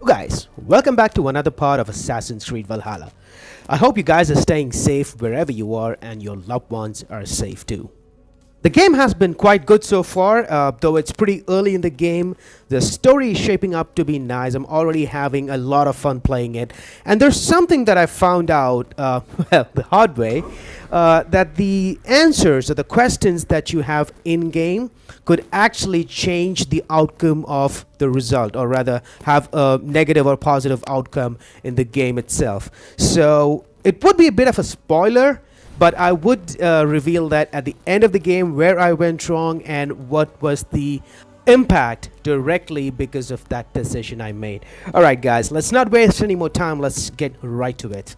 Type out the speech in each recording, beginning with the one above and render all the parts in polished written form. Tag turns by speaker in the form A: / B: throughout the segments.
A: Guys, welcome back to another part of Assassin's Creed Valhalla. I hope you guys are staying safe wherever you are and your loved ones are safe too. The game has been quite good so far, though it's pretty early in the game. The story is shaping up to be nice. I'm already having a lot of fun playing it. And there's something that I found out, well, the hard way, that the answers or the questions that you have in-game could actually change the outcome of the result, or rather have a negative or positive outcome in the game itself. So it would be a bit of a spoiler, but I would reveal that at the end of the game where I went wrong and what was the impact directly because of that decision I made. Alright guys, let's not waste any more time, let's get right to it.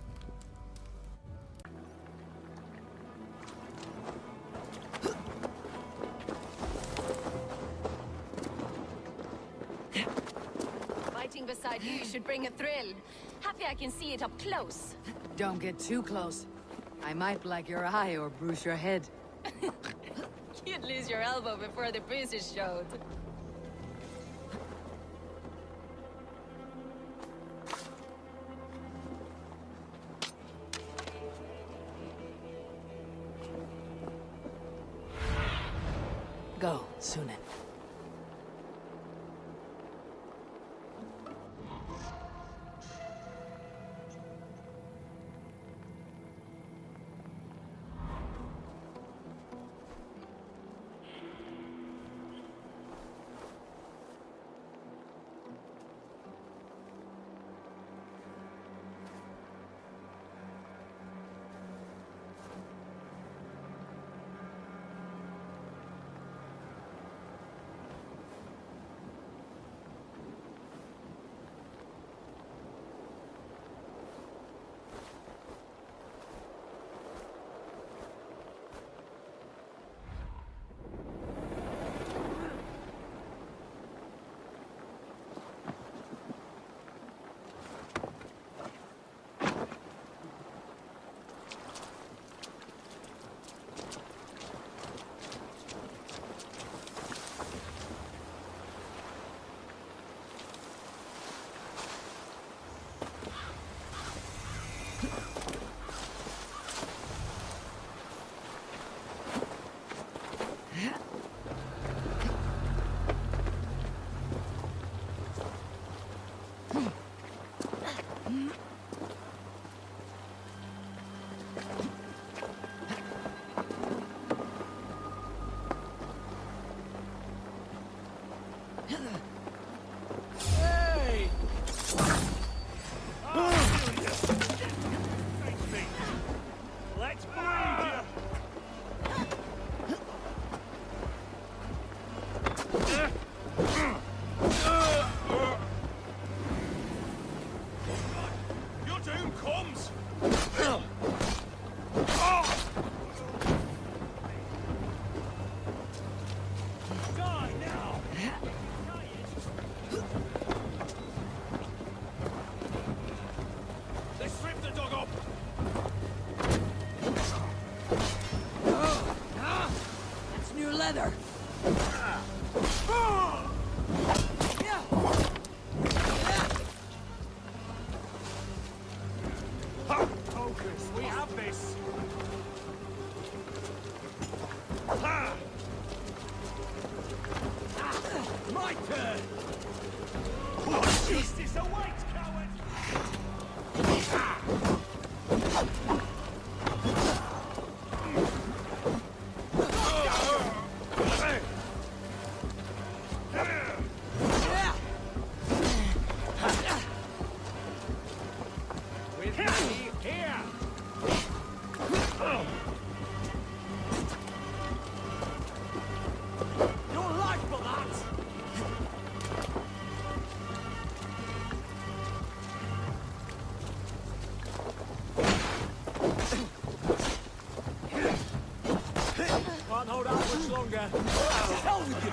B: Fighting beside you should bring a thrill. Happy I can see it up close.
C: Don't get too close. I might black your eye or bruise your head.
B: You'd lose your elbow before the bruises showed.
C: Go, Sunan. Leather.
D: Focus, we have this. My turn. Justice awaits, coward. Can't hold out much longer. Hell with you.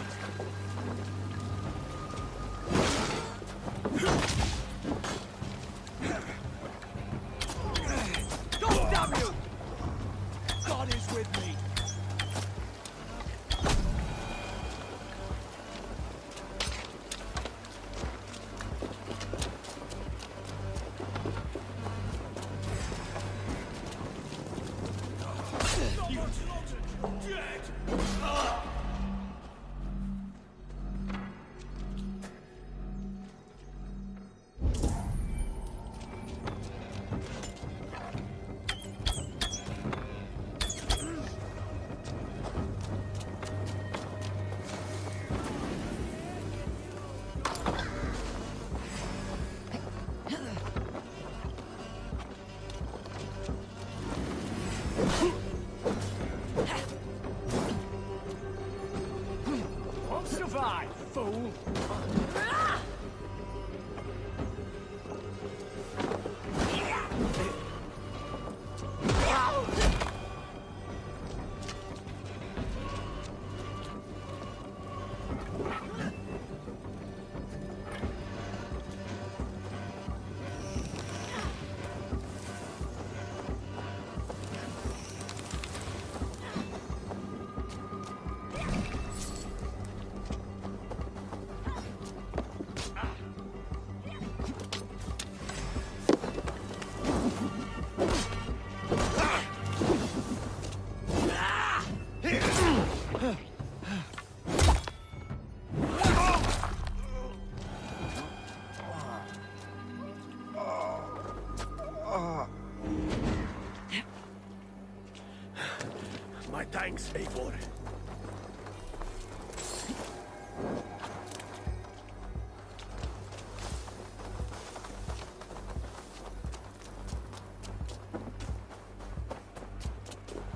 E: Thanks, Eivor.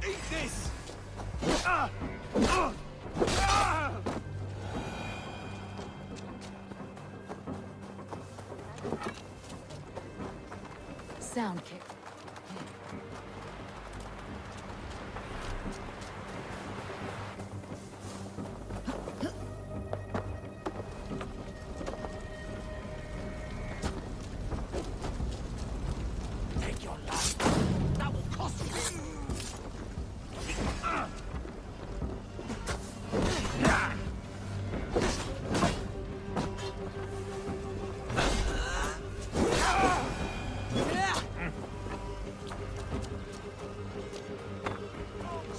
E: Eat this!
C: Sound kick.
E: Take your life. That will cost you.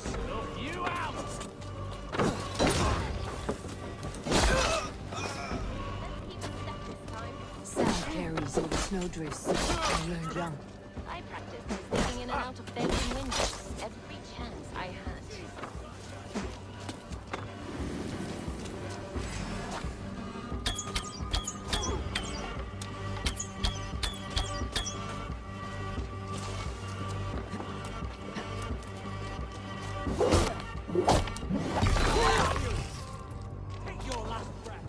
D: Snuff you out!
C: Sound carries over snowdrifts. I learned young.
B: I practiced sneaking in and out of bedroom windows every chance I had.
D: Take your last breath.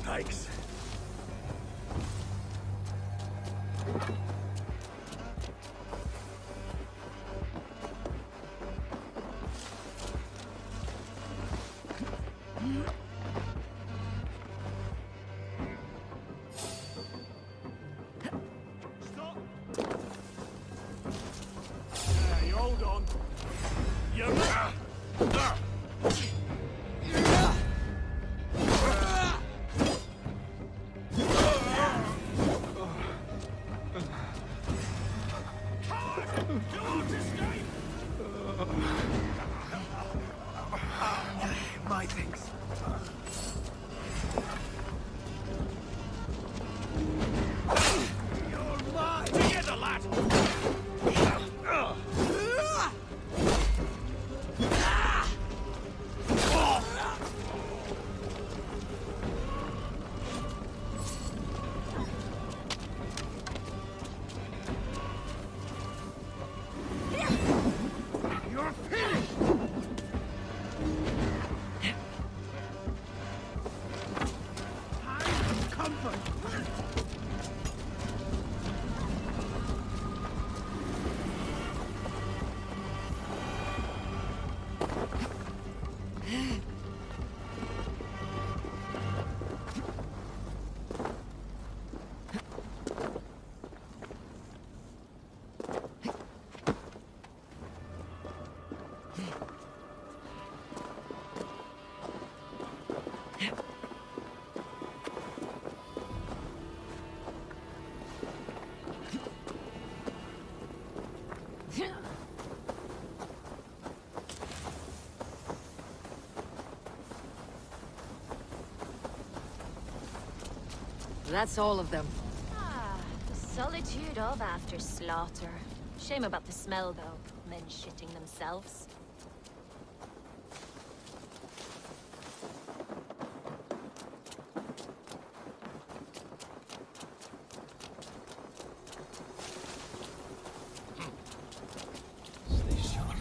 E: Thanks.
D: Stop! Yeah, you hold on.
E: My things. You're mine! Together, lad! You're finished! Comfort!
C: That's all of them.
B: Ah, the solitude of after slaughter. Shame about the smell, though. Men shitting themselves.
E: Stay sharp.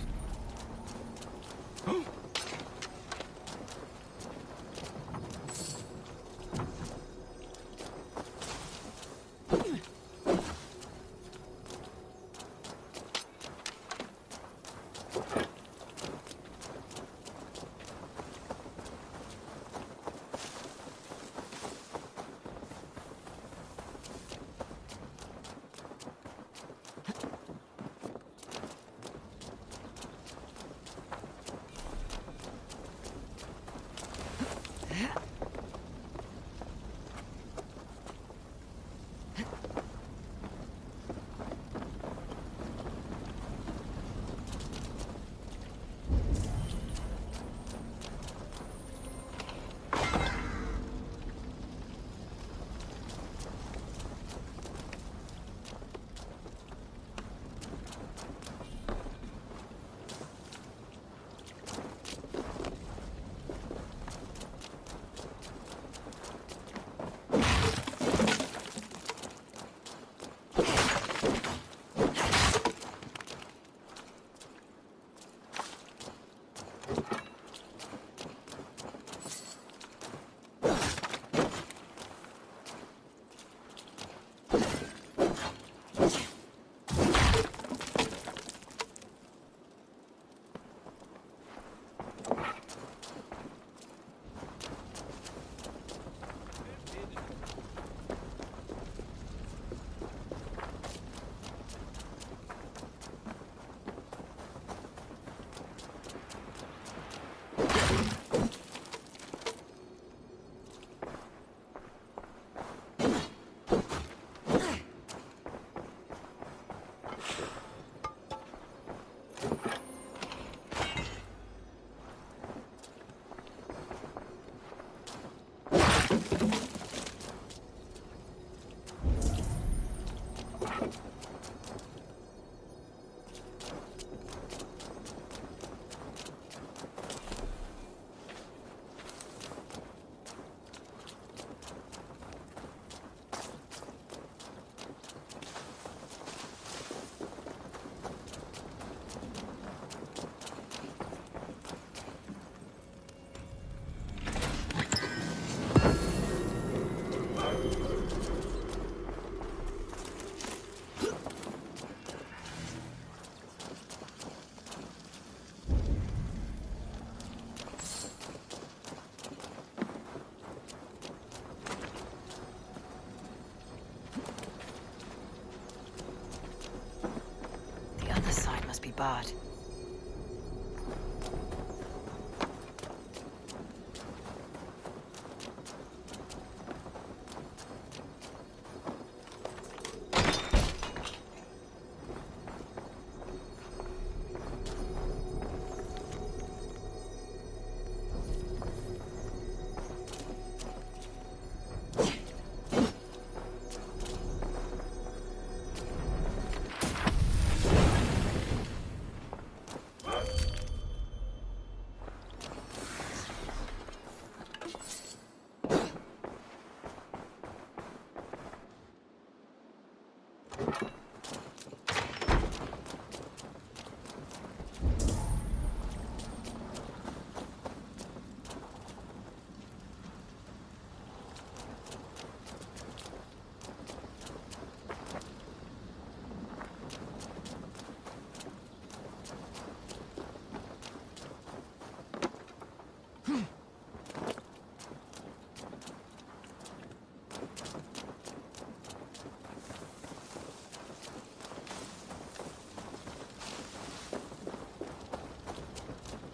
C: The other side must be barred.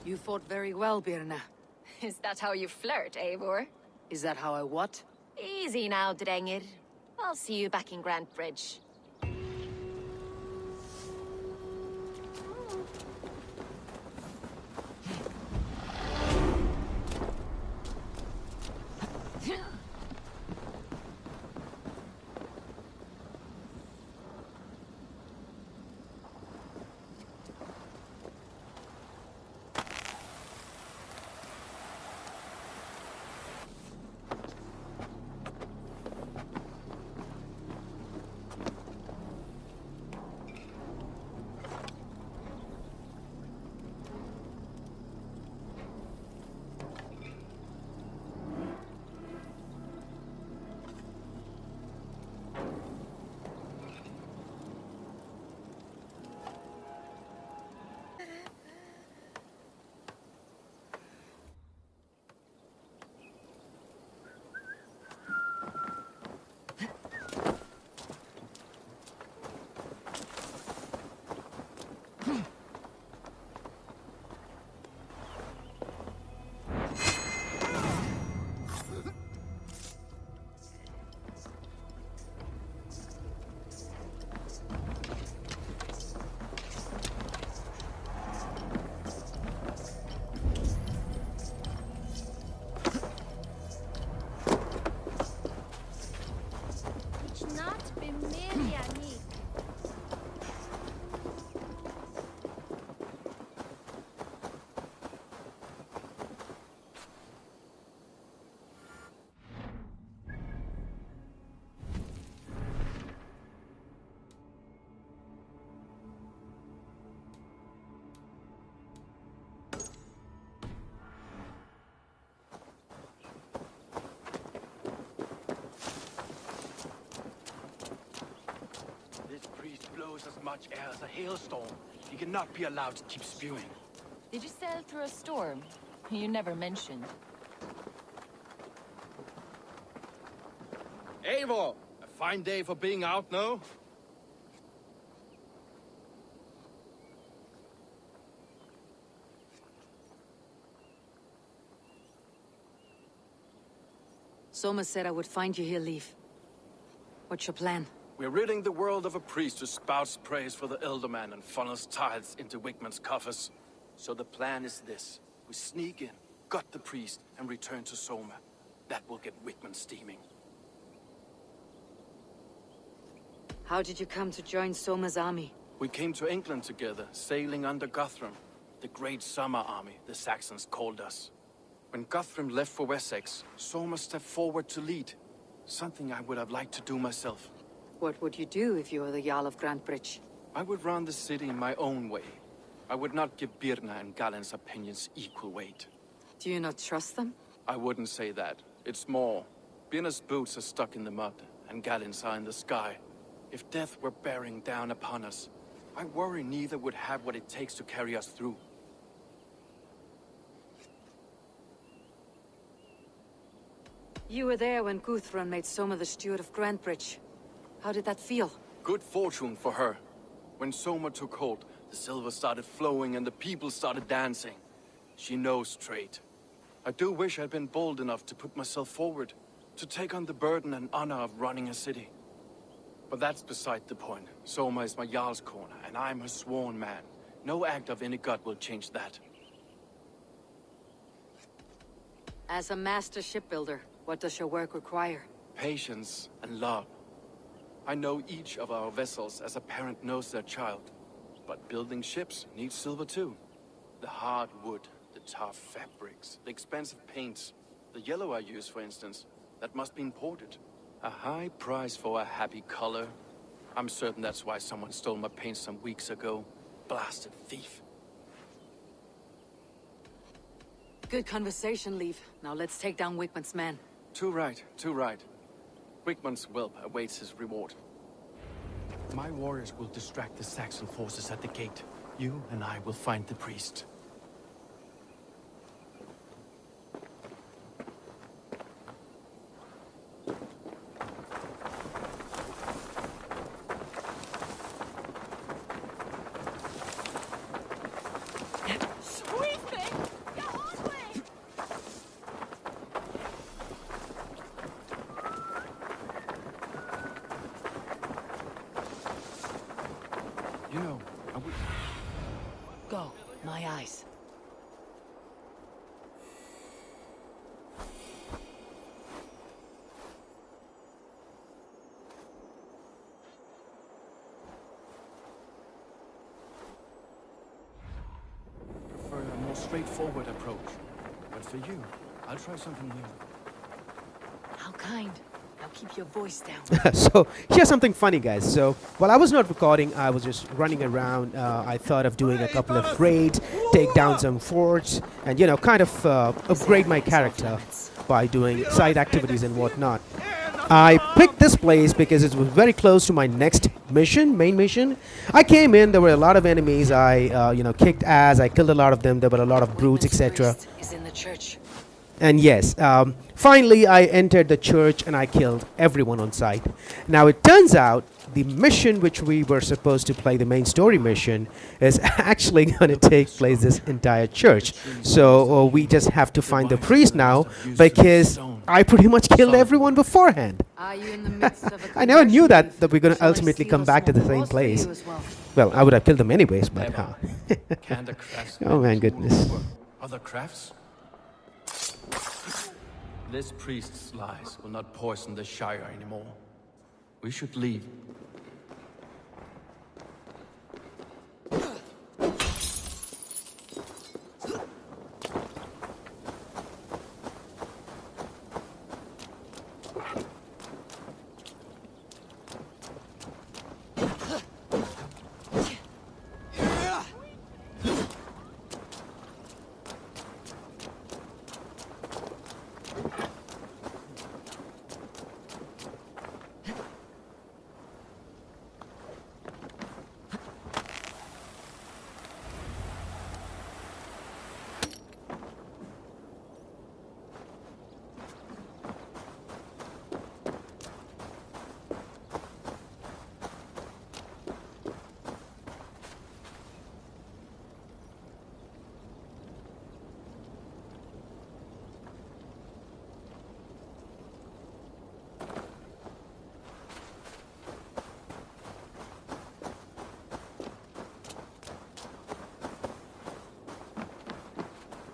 C: You fought very well, Birna.
B: Is that how you flirt, Eivor?
C: Is that how I what?
B: Easy now, Drengir. I'll see you back in Grand Bridge.
E: Blows as much air as a hailstorm. He cannot be allowed to keep spewing.
B: Did you sail through a storm? You never mentioned.
E: Eivor! A fine day for being out, no?
C: Soma said I would find you here, Leaf. What's your plan?
E: We're ridding the world of a priest who spouts praise for the Elderman and funnels tithes into Wickman's coffers. So the plan is this. We sneak in, gut the priest, and return to Soma. That will get Wickman steaming.
C: How did you come to join Soma's army?
E: We came to England together, sailing under Guthrum. The Great Summer Army, the Saxons called us. When Guthrum left for Wessex, Soma stepped forward to lead. Something I would have liked to do myself.
C: What would you do if you were the Jarl of Grantebridge?
E: I would run the city in my own way. I would not give Birna and Galen's opinions equal weight.
C: Do you not trust them?
E: I wouldn't say that. It's more. Birna's boots are stuck in the mud, and Galen's are in the sky. If death were bearing down upon us, I worry neither would have what it takes to carry us through.
C: You were there when Guthrum made Soma the steward of Grantebridge. How did that feel?
E: Good fortune for her. When Soma took hold, the silver started flowing and the people started dancing. She knows trade. I do wish I'd been bold enough to put myself forward, to take on the burden and honor of running a city. But that's beside the point. Soma is my Jarl's corner, and I'm her sworn man. No act of any god will change that.
C: As a master shipbuilder, what does your work require?
E: Patience and love. I know each of our vessels as a parent knows their child. But building ships needs silver too. The hard wood, the tough fabrics, the expensive paints. The yellow I use, for instance, that must be imported. A high price for a happy color. I'm certain that's why someone stole my paint some weeks ago. Blasted thief.
C: Good conversation, Leif. Now let's take down Wigmund's men.
E: Too right, too right. Wigmund's whelp awaits his reward. My warriors will distract the Saxon forces at the gate. You and I will find the priest. You know, I would...
C: Go, my eyes.
E: prefer a more straightforward approach. But for you, I'll try something new.
C: How kind. Now keep your voice down.
A: So here's something funny, guys. So while I was not recording, I was just running around. I thought of doing a couple of raids, take down some forts, and you know, kind of upgrade my character by doing side activities and whatnot. I picked this place because it was very close to my next mission, main mission. I came in, there were a lot of enemies. I kicked ass. I killed a lot of them. There were a lot of brutes, etc.
C: Is in the church.
A: And yes, finally I entered the church and I killed everyone on sight. Now it turns out the mission which we were supposed to play, the main story mission, is actually going to take place this entire church. So we just have to find the priest now because I pretty much killed everyone beforehand.
C: Are you in the midst of a
A: I never knew that
C: conversion?
A: we're going to
C: Shall I
A: ultimately
C: steal
A: come
C: a
A: back to the
C: small
A: same
C: horse for
A: place.
C: you as well?
A: Well, I would have killed them anyways, but
E: Can the craftsman
A: Oh, my
E: tool
A: goodness.
E: over other crafts? This priest's lies will not poison the Shire anymore. We should leave.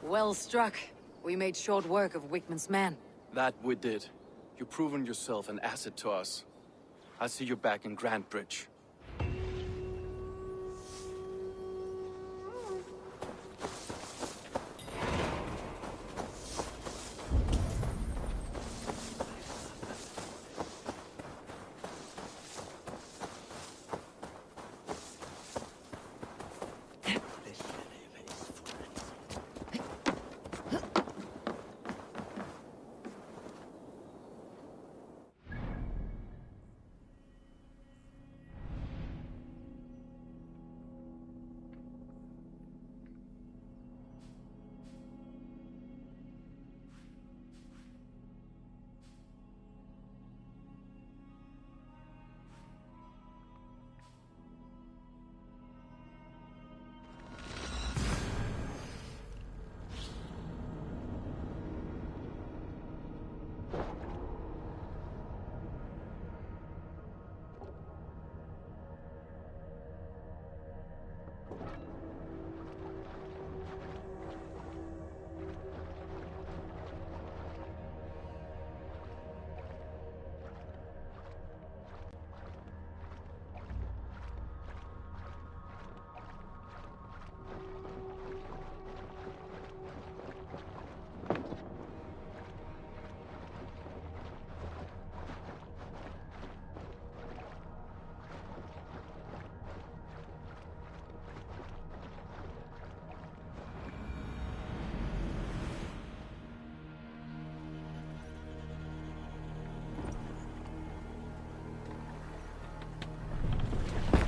C: Well struck. We made short work of Wigmund's men.
E: That we did. You've proven yourself an asset to us. I'll see you back in Grand Bridge.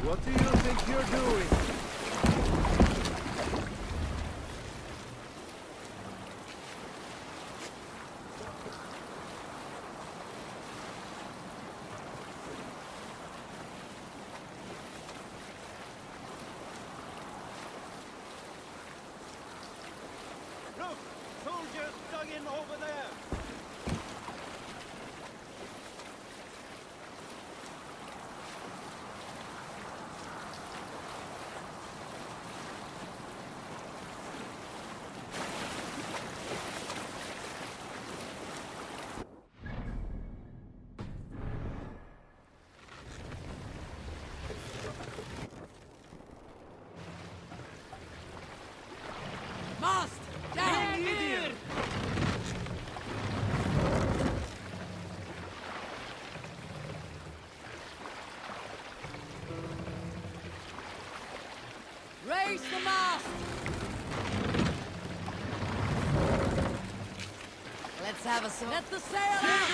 D: What do you think you're doing? Look! Soldiers dug in over there!
C: Mast! Down!
D: Idiot!
C: Raise the mast! Let's have a swim. Let the sail out!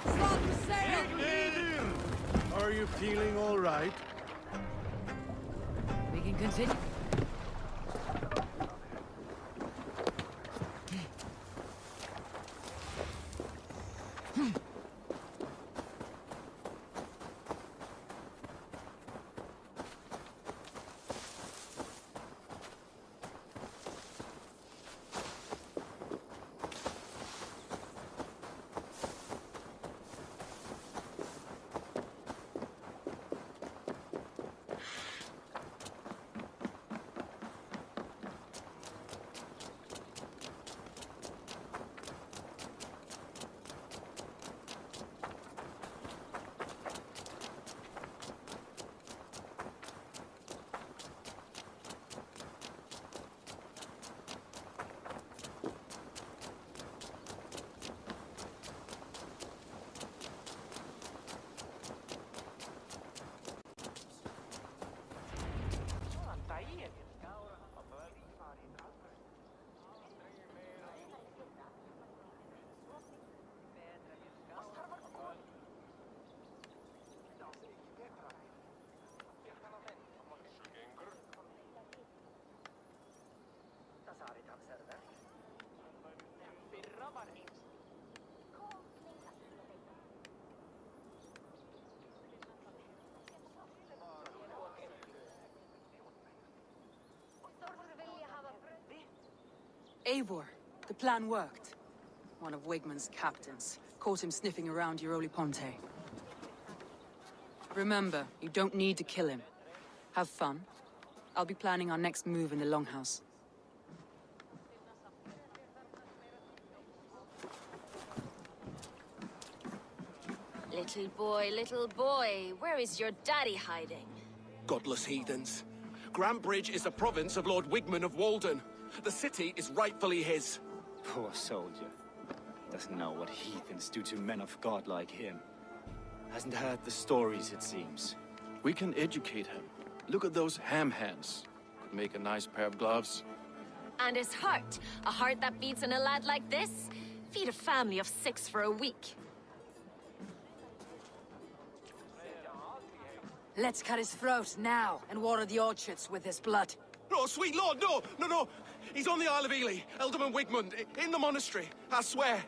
C: Stop the sail!
D: Are you feeling all right?
C: We can continue. Eivor, the plan worked. One of Wigmund's captains caught him sniffing around Euroli Ponte. Remember, you don't need to kill him. Have fun. I'll be planning our next move in the Longhouse.
B: Little boy, where is your daddy hiding?
E: Godless heathens. Grantbridge is a province of Lord Wigmund of Walden. The city is rightfully his.
F: Poor soldier. Doesn't know what heathens do to men of God like him. Hasn't heard the stories, it seems.
E: We can educate him. Look at those ham hands. Could make a nice pair of gloves.
B: And his heart. A heart that beats in a lad like this? Feed a family of 6 for a week.
C: Let's cut his throat now and water the orchards with his blood.
E: No, sweet lord, no! He's on the Isle of Ely, Ealdorman Wigmund, in the monastery, I swear.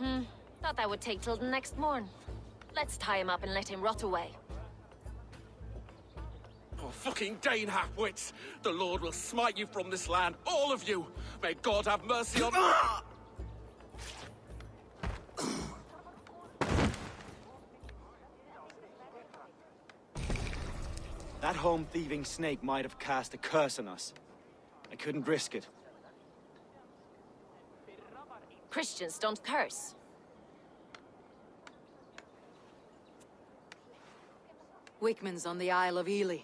B: Thought that would take till the next morn. Let's tie him up and let him rot away.
E: Oh, fucking Dane halfwits! The Lord will smite you from this land, all of you! May God have mercy on...
F: That home-thieving snake might have cast a curse on us. I couldn't risk it.
B: Christians don't curse.
C: Wigmund's on the Isle of Ely.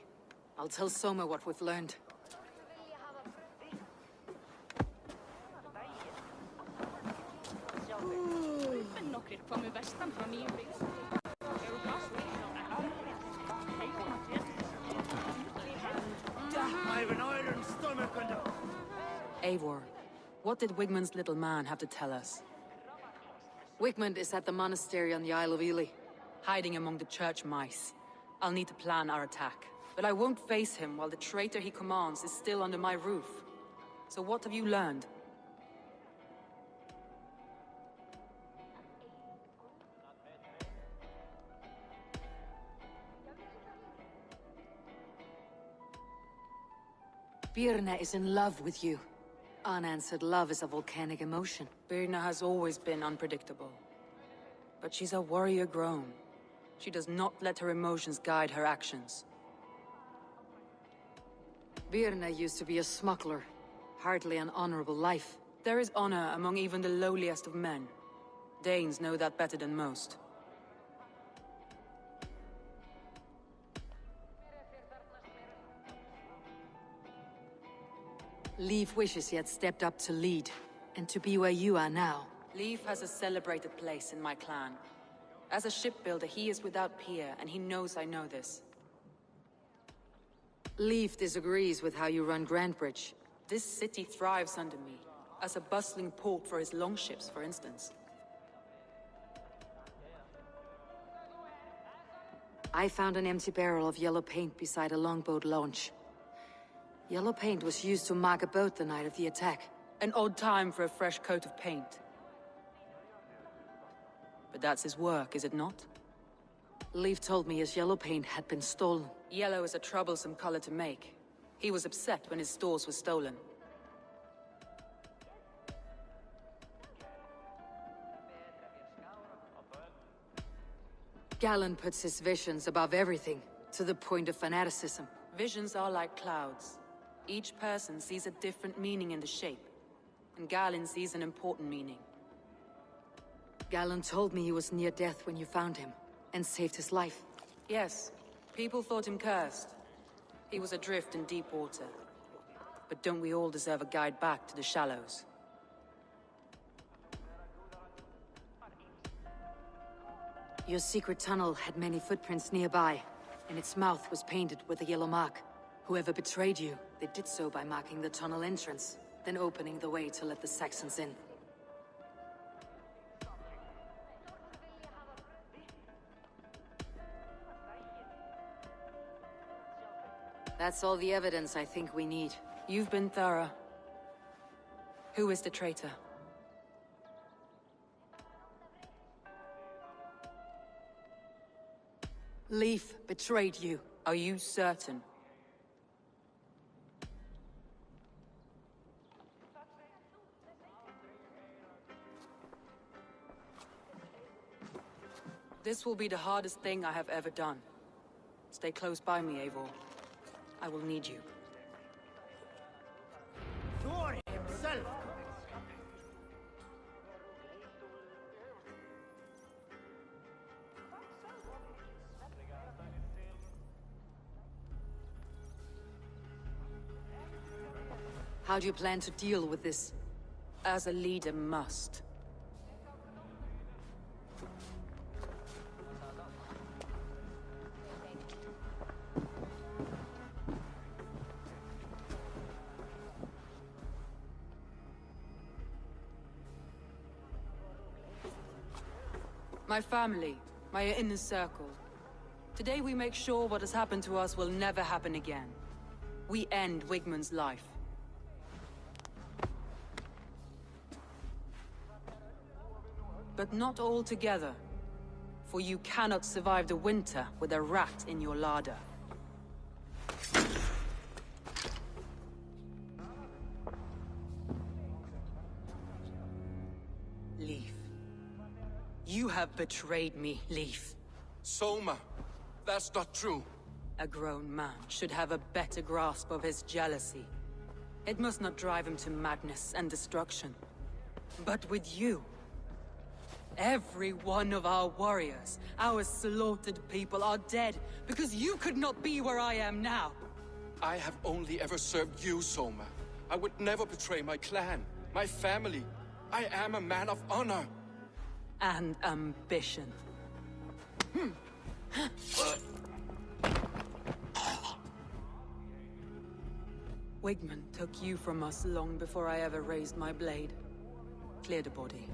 C: I'll tell Soma what we've learned. Eivor, what did Wigmund's little man have to tell us? Wigmund is at the monastery on the Isle of Ely, hiding among the church mice. I'll need to plan our attack, but I won't face him while the traitor he commands is still under my roof. So what have you learned? Birna is in love with you. Unanswered love is a volcanic emotion. Birna has always been unpredictable. But she's a warrior grown. She does not let her emotions guide her actions. Birna used to be a smuggler. Hardly an honorable life. There is honor among even the lowliest of men. Danes know that better than most. Leif wishes he had stepped up to lead, and to be where you are now. Leif has a celebrated place in my clan. As a shipbuilder, he is without peer, and he knows I know this. Leif disagrees with how you run Grantbridge. This city thrives under me, as a bustling port for his longships, for instance. I found an empty barrel of yellow paint beside a longboat launch. Yellow paint was used to mark a boat the night of the attack. An odd time for a fresh coat of paint. But that's his work, is it not? Leif told me his yellow paint had been stolen. Yellow is a troublesome color to make. He was upset when his stores were stolen. Galen puts his visions above everything, to the point of fanaticism. Visions are like clouds. Each person sees a different meaning in the shape, and Galen sees an important meaning. Galen told me he was near death when you found him, and saved his life. Yes, people thought him cursed. He was adrift in deep water. But don't we all deserve a guide back to the shallows? Your secret tunnel had many footprints nearby, and its mouth was painted with a yellow mark. Whoever betrayed you, they did so by marking the tunnel entrance, then opening the way to let the Saxons in. That's all the evidence I think we need. You've been thorough. Who is the traitor? Leif betrayed you. Are you certain? This will be the hardest thing I have ever done. Stay close by me, Eivor. I will need you.
D: Thor himself.
C: How do you plan to deal with this? As a leader must. My family, my inner circle. Today we make sure what has happened to us will never happen again. We end Wigmund's life. But not all together, for you cannot survive the winter with a rat in your larder. Leaf. You have betrayed me, Leaf.
E: Soma, that's not true.
C: A grown man should have a better grasp of his jealousy. It must not drive him to madness and destruction. But with you, every one of our warriors, our slaughtered people are dead because you could not be where I am now.
E: I have only ever served you, Soma. I would never betray my clan, my family. I am a man of honor.
C: And ambition. Wigmund took you from us long before I ever raised my blade. Clear the body.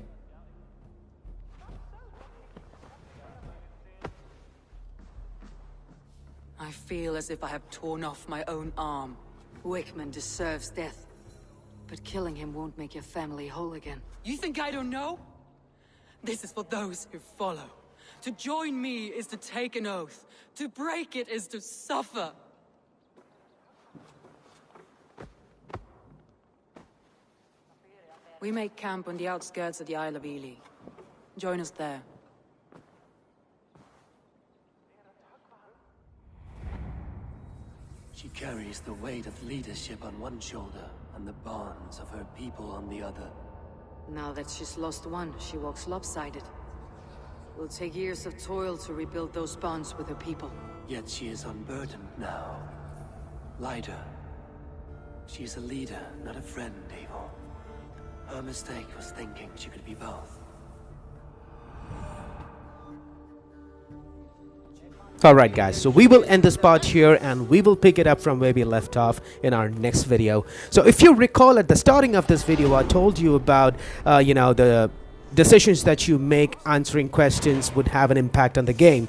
C: I feel as if I have torn off my own arm.
G: Wigmund deserves death, but killing him won't make your family whole again.
C: You think I don't know? This is for those who follow. To join me is to take an oath. To break it is to suffer. We make camp on the outskirts of the Isle of Ely. Join us there.
H: She carries the weight of leadership on one shoulder and the bonds of her people on the other.
G: Now that she's lost one, she walks lopsided. It will take years of toil to rebuild those bonds with her people.
H: Yet she is unburdened now. Lighter. She's a leader, not a friend, Eivor. Her mistake was thinking she could be both.
A: Alright guys, so we will end this part here and we will pick it up from where we left off in our next video. So if you recall at the starting of this video, I told you about, the decisions that you make answering questions would have an impact on the game.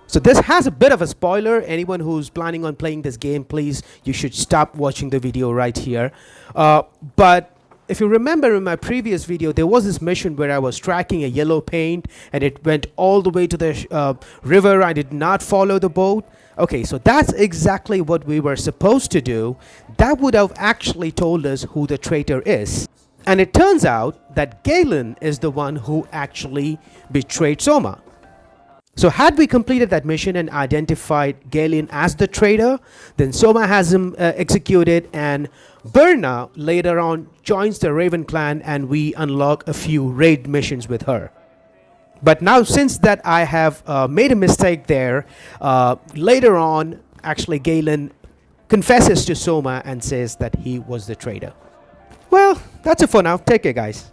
A: So this has a bit of a spoiler. Anyone who's planning on playing this game, please, you should stop watching the video right here. But if you remember in my previous video, there was this mission where I was tracking a yellow paint and it went all the way to the river. I did not follow the boat. Okay, so that's exactly what we were supposed to do. That would have actually told us who the traitor is. And it turns out that Galen is the one who actually betrayed Soma. So had we completed that mission and identified Galen as the traitor, then Soma has him executed, and Birna later on joins the Raven clan and we unlock a few raid missions with her. But now since that I have made a mistake there, later on actually Galen confesses to Soma and says that he was the traitor. Well, that's it for now. Take care guys.